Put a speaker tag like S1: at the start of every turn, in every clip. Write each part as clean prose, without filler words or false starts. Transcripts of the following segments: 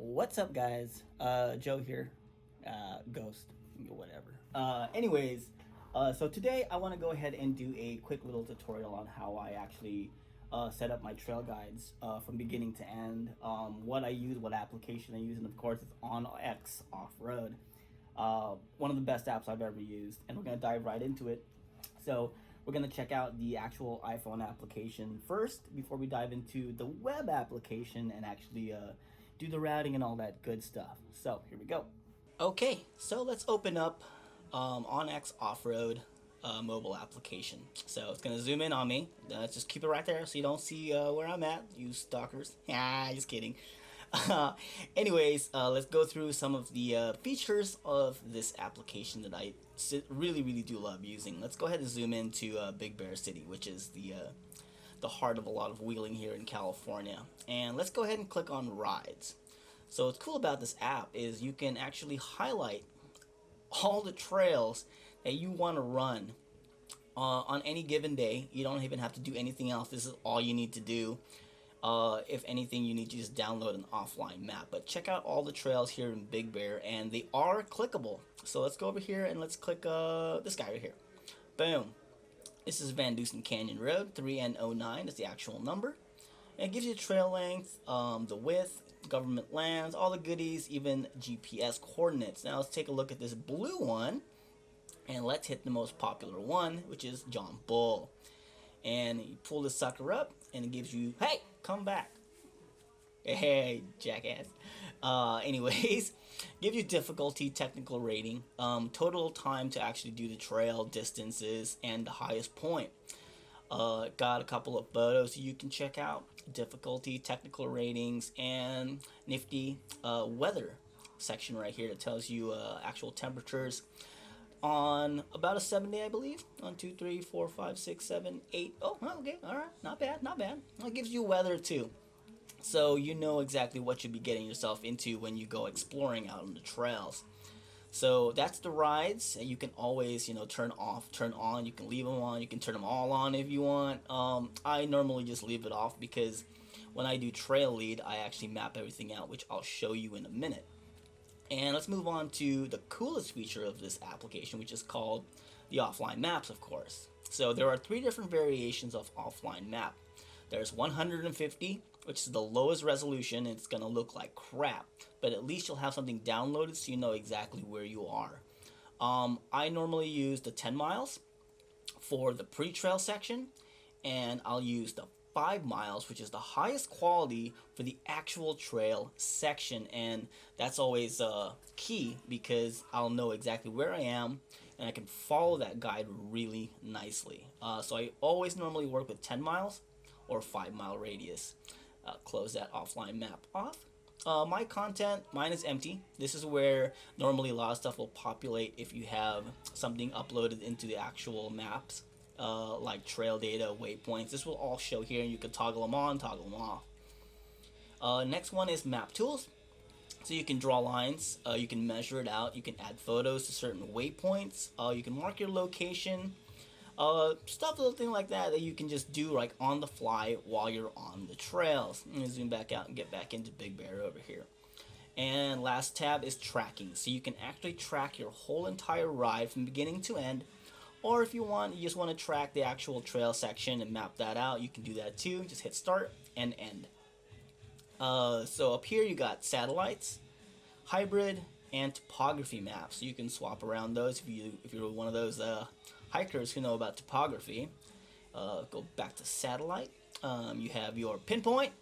S1: What's up, guys? Joe here. Ghost, whatever. So today I want to go ahead and do a quick little tutorial on how I actually set up my trail guides from beginning to end. What I use, what application I use, and of course it's OnX Offroad. One of the best apps I've ever used, and we're gonna dive right into it. So we're gonna check out the actual iPhone application first before we dive into the web application and actually do the routing and all that good stuff. So here we go. Okay, so let's open up OnX Offroad mobile application. So it's gonna zoom in on me. Just keep it right there so you don't see where I'm at, you stalkers. Just kidding. Let's go through some of the features of this application that I really do love using. Let's go ahead and zoom into Big Bear City, which is the heart of a lot of wheeling here in California. And let's go ahead and click on rides. So what's cool about this app is you can actually highlight all the trails that you want to run on any given day. You don't even have to do anything else. This is all you need to do. If anything, you need to just download an offline map. But check out all the trails here in Big Bear, and they are clickable. So let's go over here and let's click this guy right here. Boom. This is Van Dusen Canyon Road, 3N09 is the actual number. And it gives you trail length, the width, government lands, all the goodies, even GPS coordinates. Now let's take a look at this blue one, and let's hit the most popular one, which is John Bull. And you pull this sucker up, and it gives you, hey, come back. Hey, jackass. Give you difficulty, technical rating, total time to actually do the trail, distances, and the highest point. Got a couple of photos you can check out, difficulty, technical ratings, and nifty weather section right here that tells you actual temperatures on about a 7-day, I believe. 1, 2, 3, 4, 5, 6, 7, 8. Oh, okay, all right, not bad, not bad. It gives you weather too, so you know exactly what you'll be getting yourself into when you go exploring out on the trails. So that's the rides. You can always, turn off, turn on. You can leave them on. You can turn them all on if you want. I normally just leave it off because when I do trail lead, I actually map everything out, which I'll show you in a minute. And let's move on to the coolest feature of this application, which is called the offline maps, of course. So there are 3 different variations of offline map. There's 150, which is the lowest resolution, and it's going to look like crap, but at least you'll have something downloaded so you know exactly where you are. I normally use the 10 miles for the pre-trail section, and I'll use the 5 miles, which is the highest quality for the actual trail section, and that's always key because I'll know exactly where I am and I can follow that guide really nicely. So I always normally work with 10 miles or 5-mile radius. Close that offline map off. My content, mine is empty. This is where normally a lot of stuff will populate if you have something uploaded into the actual maps, like trail data, waypoints. This will all show here, and you can toggle them on, toggle them off. Next one is map tools. So you can draw lines, you can measure it out, you can add photos to certain waypoints, you can mark your location, stuff, little thing like that you can just do like on the fly while you're on the trails. Let me zoom back out and get back into Big Bear over here. And last tab is tracking, so you can actually track your whole entire ride from beginning to end, or if you just want to track the actual trail section and map that out, you can do that too. Just hit start and end. So up here you got satellites, hybrid, and topography maps. So you can swap around those if you're one of those hikers who know about topography. Go back to satellite. You have your pinpoint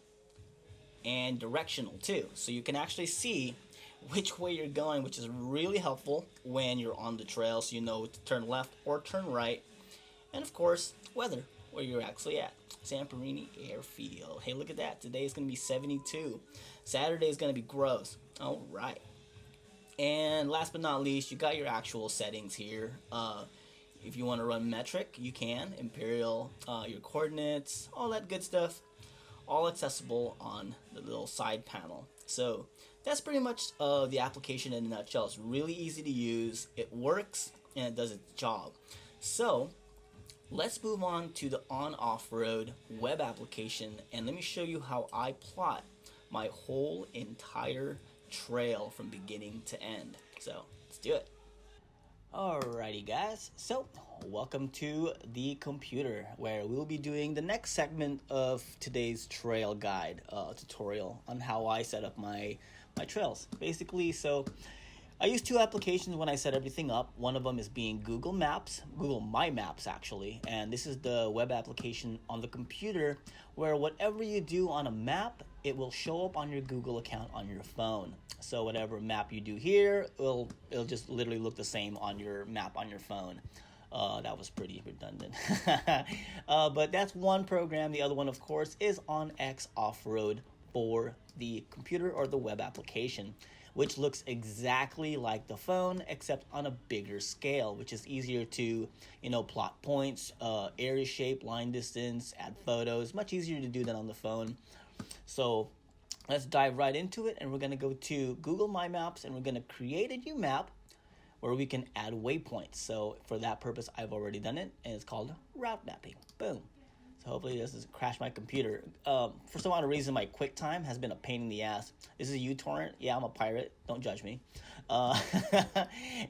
S1: and directional too, so you can actually see which way you're going, which is really helpful when you're on the trail, so you know to turn left or turn right. And of course, weather, where you're actually at. Santorini Airfield. Hey, look at that. Today is going to be 72. Saturday is going to be gross. All right. And last but not least, you got your actual settings here. If you want to run metric, you can. Imperial, your coordinates, all that good stuff. All accessible on the little side panel. So that's pretty much the application in a nutshell. It's really easy to use. It works and it does its job. So let's move on to the OnXOffRoad web application, and let me show you how I plot my whole entire trail from beginning to end. So let's do it. Alrighty guys, so welcome to the computer, where we'll be doing the next segment of today's trail guide tutorial on how I set up my trails. Basically, so I use two applications when I set everything up. One of them is being Google Maps, Google My Maps actually, and this is the web application on the computer where whatever you do on a map, it will show up on your Google account on your phone. So whatever map you do here, it'll just literally look the same on your map on your phone. That was pretty redundant. But that's one program. The other one, of course, is OnX Offroad for the computer or the web application, which looks exactly like the phone except on a bigger scale, which is easier to, plot points, area shape, line distance, add photos. Much easier to do than on the phone. So let's dive right into it, and we're going to go to Google My Maps, and we're going to create a new map where we can add waypoints. So for that purpose, I've already done it, and it's called route mapping. Boom. So hopefully this doesn't crash my computer. For some odd reason, my QuickTime has been a pain in the ass. This is a uTorrent. Yeah, I'm a pirate. Don't judge me.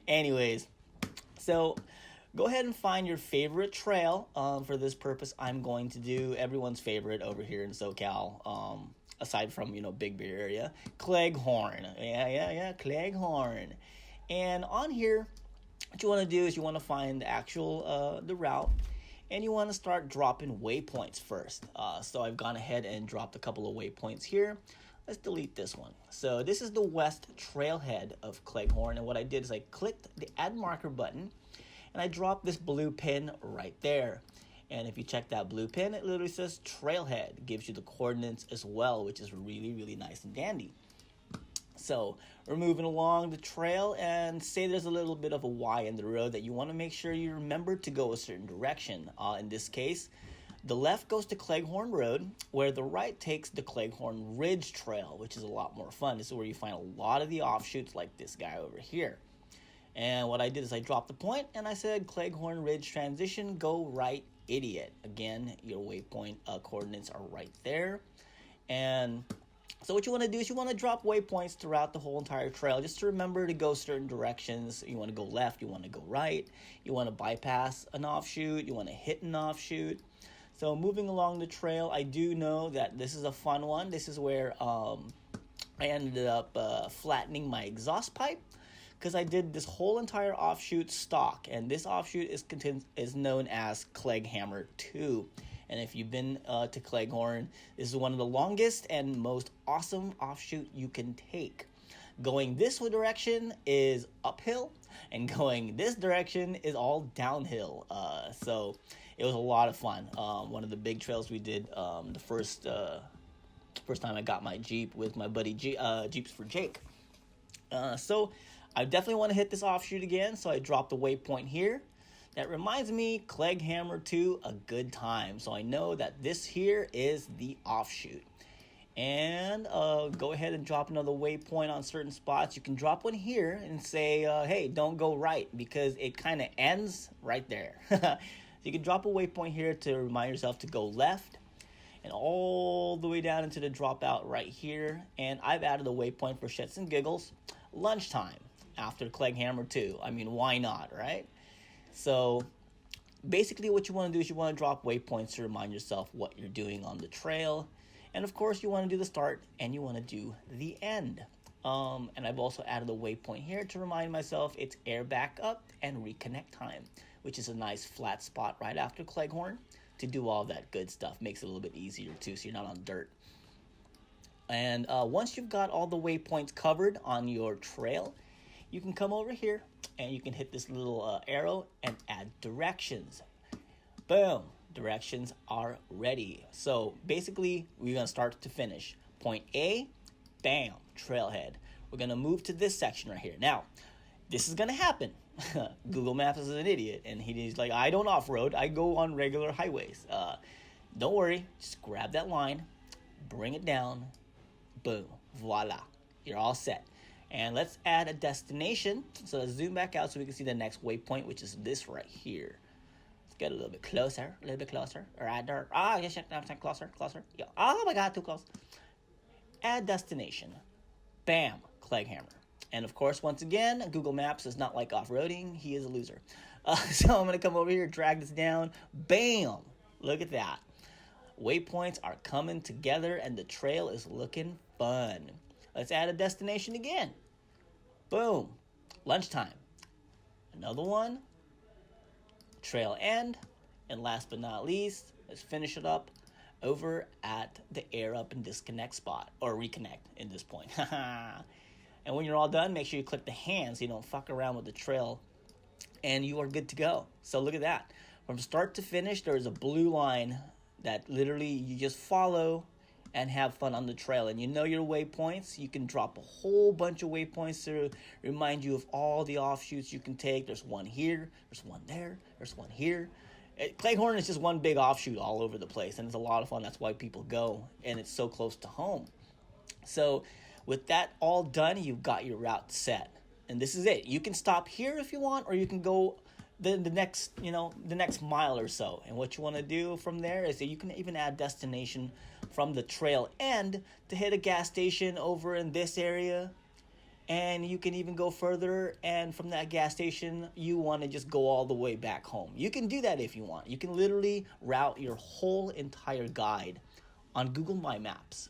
S1: Anyways, so go ahead and find your favorite trail. For this purpose, I'm going to do everyone's favorite over here in SoCal. Aside from, Big Bear area, Cleghorn. Yeah, Cleghorn. And on here, what you want to do is you want to find the actual, the route, and you want to start dropping waypoints first. So I've gone ahead and dropped a couple of waypoints here. Let's delete this one. So this is the west trailhead of Cleghorn, and what I did is I clicked the add marker button, and I dropped this blue pin right there. And if you check that blue pin, it literally says trailhead. It gives you the coordinates as well, which is really, really nice and dandy. So we're moving along the trail, and say there's a little bit of a Y in the road that you want to make sure you remember to go a certain direction. In this case, the left goes to Cleghorn Road, where the right takes the Cleghorn Ridge Trail, which is a lot more fun. This is where you find a lot of the offshoots like this guy over here. And what I did is I dropped the point, and I said Cleghorn Ridge transition, go right, idiot. Again, your waypoint coordinates are right there. And so what you want to do is you want to drop waypoints throughout the whole entire trail, just to remember to go certain directions. You want to go left, you want to go right, you want to bypass an offshoot, you want to hit an offshoot. So moving along the trail, I do know that this is a fun one. This is where I ended up flattening my exhaust pipe, because I did this whole entire offshoot stock, and this offshoot is known as Cleghhammer 2. And if you've been to Cleghorn, this is one of the longest and most awesome offshoot you can take. Going this direction is uphill, and going this direction is all downhill. So it was a lot of fun. One of the big trails we did the first time I got my Jeep with my buddy Jeeps for Jake. So I definitely want to hit this offshoot again, so I dropped the waypoint here. That reminds me, Cleghhammer 2, a good time. So I know that this here is the offshoot. And go ahead and drop another waypoint on certain spots. You can drop one here and say, hey, don't go right, because it kind of ends right there. So you can drop a waypoint here to remind yourself to go left, and all the way down into the dropout right here. And I've added a waypoint for shits and giggles. Lunchtime after Cleghhammer 2. I mean, why not, right? So basically what you want to do is you want to drop waypoints to remind yourself what you're doing on the trail. And of course you want to do the start and you want to do the end. And I've also added a waypoint here to remind myself it's air back up and reconnect time, which is a nice flat spot right after Cleghorn to do all that good stuff. Makes it a little bit easier too, so you're not on dirt. And once you've got all the waypoints covered on your trail, you can come over here and you can hit this little arrow and add directions. Boom, directions are ready. So basically, we're gonna start to finish. Point A, bam, trailhead. We're gonna move to this section right here. Now, this is gonna happen. Google Maps is an idiot, and he's like, I don't off-road, I go on regular highways. Don't worry, just grab that line, bring it down, boom, voila, you're all set. And let's add a destination. So let's zoom back out so we can see the next waypoint, which is this right here. Let's get a little bit closer, Right there. Yes, closer. Yeah. Oh my God, too close. Add destination. Bam, Clegghammer. And of course, once again, Google Maps is not like off-roading. He is a loser. So I'm going to come over here, drag this down. Bam! Look at that. Waypoints are coming together and the trail is looking fun. Let's add a destination again. Boom. Lunchtime. Another one. Trail end. And last but not least, let's finish it up over at the air up and disconnect spot. Or reconnect in this point. And when you're all done, make sure you click the hand so you don't fuck around with the trail. And you are good to go. So look at that. From start to finish, there is a blue line that literally you just follow and have fun on the trail. And you know your waypoints. You can drop a whole bunch of waypoints to remind you of all the offshoots you can take. There's one here, there's one there, there's one here. Cleghorn is just one big offshoot all over the place, and it's a lot of fun. That's why people go, and it's so close to home. So with that all done, you've got your route set. And this is it. You can stop here if you want, or you can go the next mile or so. And what you want to do from there is that you can even add destination from the trail end to hit a gas station over in this area. And you can even go further, and from that gas station, you want to just go all the way back home. You can do that if you want. You can literally route your whole entire guide on Google My Maps.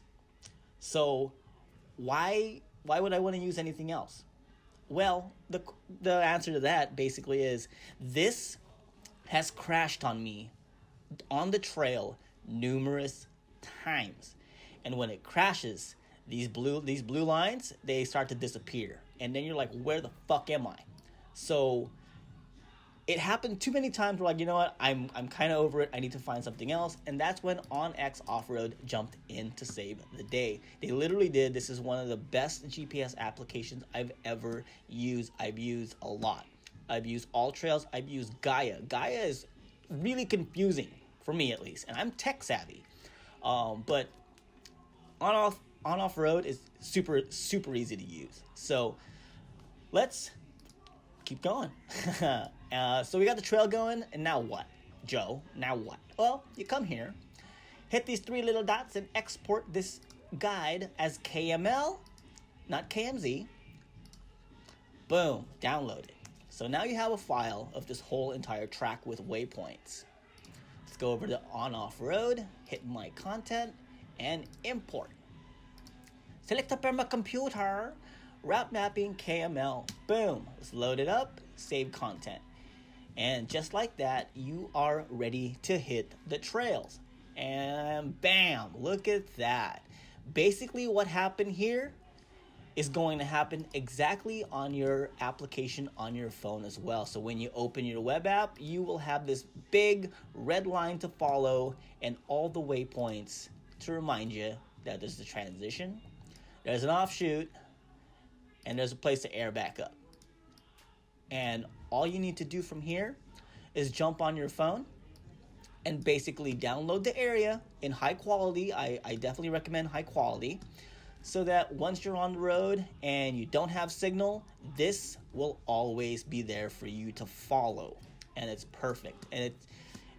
S1: So why would I want to use anything else? Well, the answer to that basically is this has crashed on me on the trail numerous times. And when it crashes, these blue lines, they start to disappear. And then you're like, where the fuck am I? So it happened too many times where, like, you know what, I'm kind of over it. I need to find something else. And that's when OnX Offroad jumped in to save the day. They literally did. This is one of the best GPS applications I've ever used. I've used a lot. I've used All Trails. I've used Gaia. Gaia is really confusing, for me at least. And I'm tech savvy. But OnXOffRoad is super, super easy to use. So let's keep going. So we got the trail going, and now what, Joe? Now what? Well, you come here, hit these three little dots, and export this guide as KML, not KMZ. Boom, download it. So now you have a file of this whole entire track with waypoints. Let's go over to OnXOffRoad, hit My Content, and import. Select up on my computer, route mapping KML. Boom, let's load it up, save content. And just like that, you are ready to hit the trails. And bam, look at that. Basically what happened here is going to happen exactly on your application on your phone as well. So when you open your web app, you will have this big red line to follow and all the waypoints to remind you that there's the transition, there's an offshoot, and there's a place to air back up. And all you need to do from here is jump on your phone and basically download the area in high quality. I definitely recommend high quality, so that once you're on the road and you don't have signal, this will always be there for you to follow. And it's perfect. And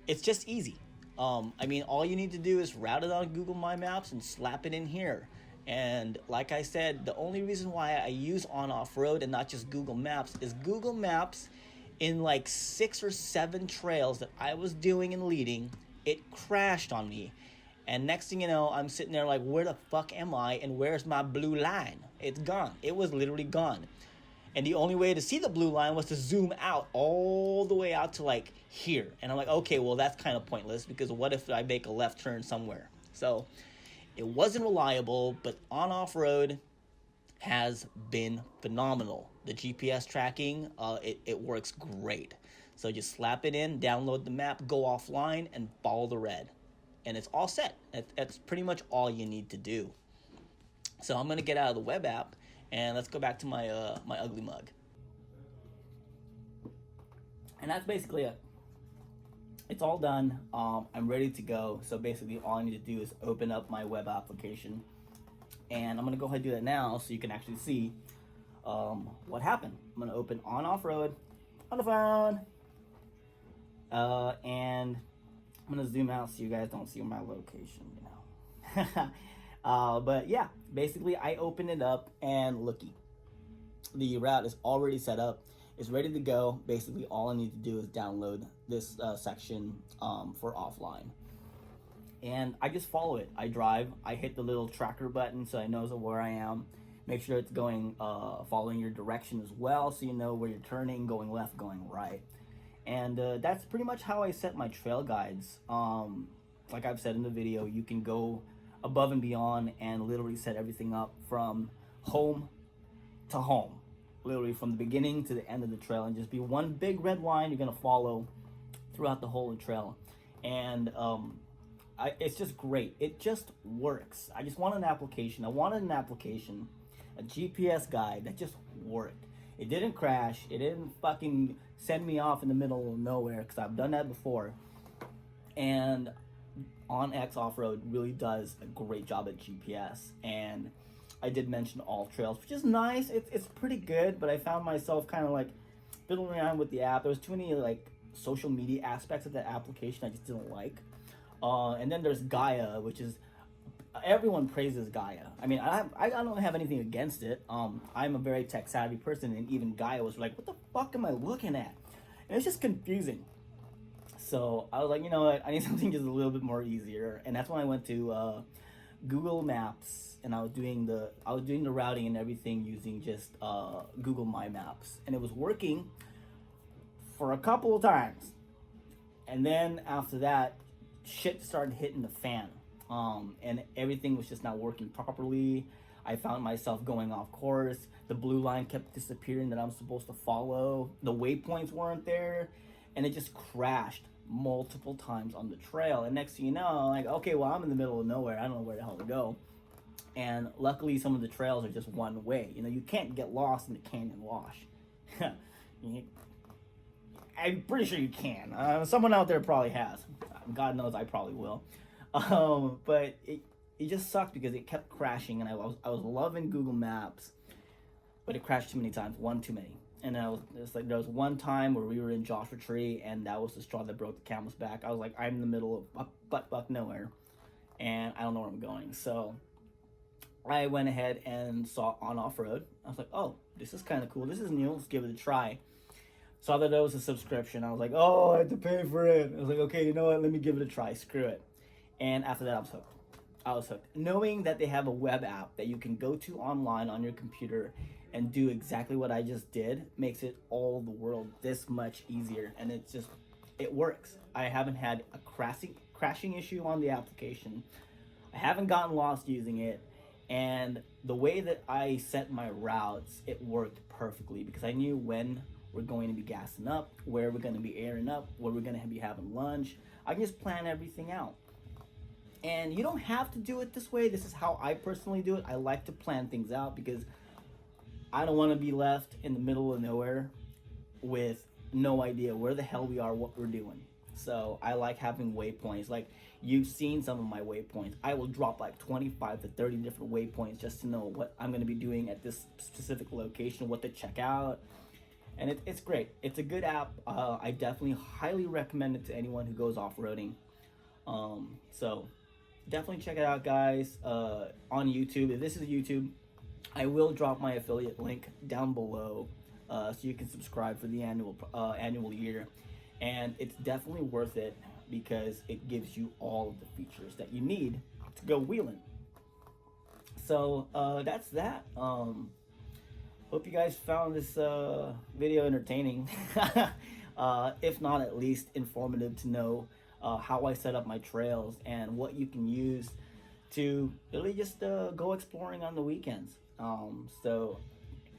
S1: it's just easy. I mean, all you need to do is route it on Google My Maps and slap it in here. And like I said, the only reason why I use OnXOffRoad and not just Google Maps is Google Maps, in like 6 or 7 trails that I was doing and leading, it crashed on me. And next thing you know, I'm sitting there like, where the fuck am I? And where's my blue line? It's gone. It was literally gone. And the only way to see the blue line was to zoom out all the way out to like here. And I'm like, okay, well, that's kind of pointless, because what if I make a left turn somewhere? So it wasn't reliable, but OnXOffRoad has been phenomenal. The GPS tracking, it works great. So just slap it in, download the map, go offline, and follow the red. And it's all set. That's pretty much all you need to do. So I'm going to get out of the web app, and let's go back to my my ugly mug. And that's basically it. It's all done. I'm ready to go. So basically all I need to do is open up my web application. And I'm going to go ahead and do that now so you can actually see what happened. I'm going to open OnXOffRoad on the phone. And I'm going to zoom out so you guys don't see my location, you know. But yeah, basically I opened it up and looky, the route is already set up. It's ready to go. Basically, all I need to do is download this section for offline. And I just follow it. I drive. I hit the little tracker button so I know where I am. Make sure it's going, following your direction as well, so you know where you're turning, going left, going right. And that's pretty much how I set my trail guides. Like I've said in the video, you can go above and beyond and literally set everything up from home to home, literally from the beginning to the end of the trail, and just be one big red line you're gonna follow throughout the whole trail. And it's just great. It just works. I just wanted an application. I wanted an application, a GPS guide that just worked. It didn't crash. It didn't fucking send me off in the middle of nowhere, because I've done that before. And OnX Offroad really does a great job at GPS. And I did mention all trails, which is nice. It's pretty good, but I found myself kind of like fiddling around with the app. There was too many like social media aspects of the application I just didn't like. And then there's Gaia, which is, everyone praises Gaia. I mean, I don't have anything against it. I'm a very tech savvy person, and even Gaia was like, what the fuck am I looking at? And it's just confusing. So I was like, you know what, I need something just a little bit more easier. And that's when I went to Google Maps, and I was doing the routing and everything using just Google My Maps, and it was working for a couple of times. And then after that, shit started hitting the fan, and everything was just not working properly. I found myself going off course. The blue line kept disappearing that I'm supposed to follow. The waypoints weren't there, and it just crashed multiple times on the trail. And next thing you know, I'm like, okay, well, I'm in the middle of nowhere. I don't know where the hell to go. And luckily, some of the trails are just one way. You know, you can't get lost in the canyon wash. I'm pretty sure you can. Someone out there probably has. God knows I probably will. But it just sucked because it kept crashing, and I was loving Google Maps, but it crashed too many times, one too many. And it's like there was one time where we were in Joshua Tree, and that was the straw that broke the camel's back. I was like, I'm in the middle of butt nowhere, and I don't know where I'm going. So I went ahead and saw OnXOffRoad. I was like, oh, this is kind of cool. This is new. Let's give it a try. Saw that there was a subscription. I was like, oh, I had to pay for it. I was like, okay, you know what? Let me give it a try. Screw it. And after that, I was hooked. Knowing that they have a web app that you can go to online on your computer and do exactly what I just did makes it all the world this much easier. And it works. I haven't had a crashing issue on the application. I haven't gotten lost using it. And the way that I set my routes, it worked perfectly, because I knew when we're going to be gassing up, where we're going to be airing up, where we're going to be having lunch. I can just plan everything out. And you don't have to do it this way. This is how I personally do it. I like to plan things out because I don't want to be left in the middle of nowhere with no idea where the hell we are, what we're doing. So I like having waypoints. Like, you've seen some of my waypoints. I will drop like 25 to 30 different waypoints just to know what I'm going to be doing at this specific location, what to check out. And it's great. It's a good app. I definitely highly recommend it to anyone who goes off-roading. So definitely check it out, guys. On YouTube, if this is YouTube, I will drop my affiliate link down below, so you can subscribe for the annual year. And it's definitely worth it because it gives you all of the features that you need to go wheeling. So that's that. Hope you guys found this video entertaining. If not, at least informative to know how I set up my trails and what you can use to really just go exploring on the weekends. So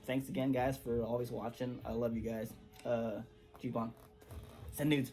S1: thanks again, guys, for always watching. I love you guys. Keep on. Send nudes.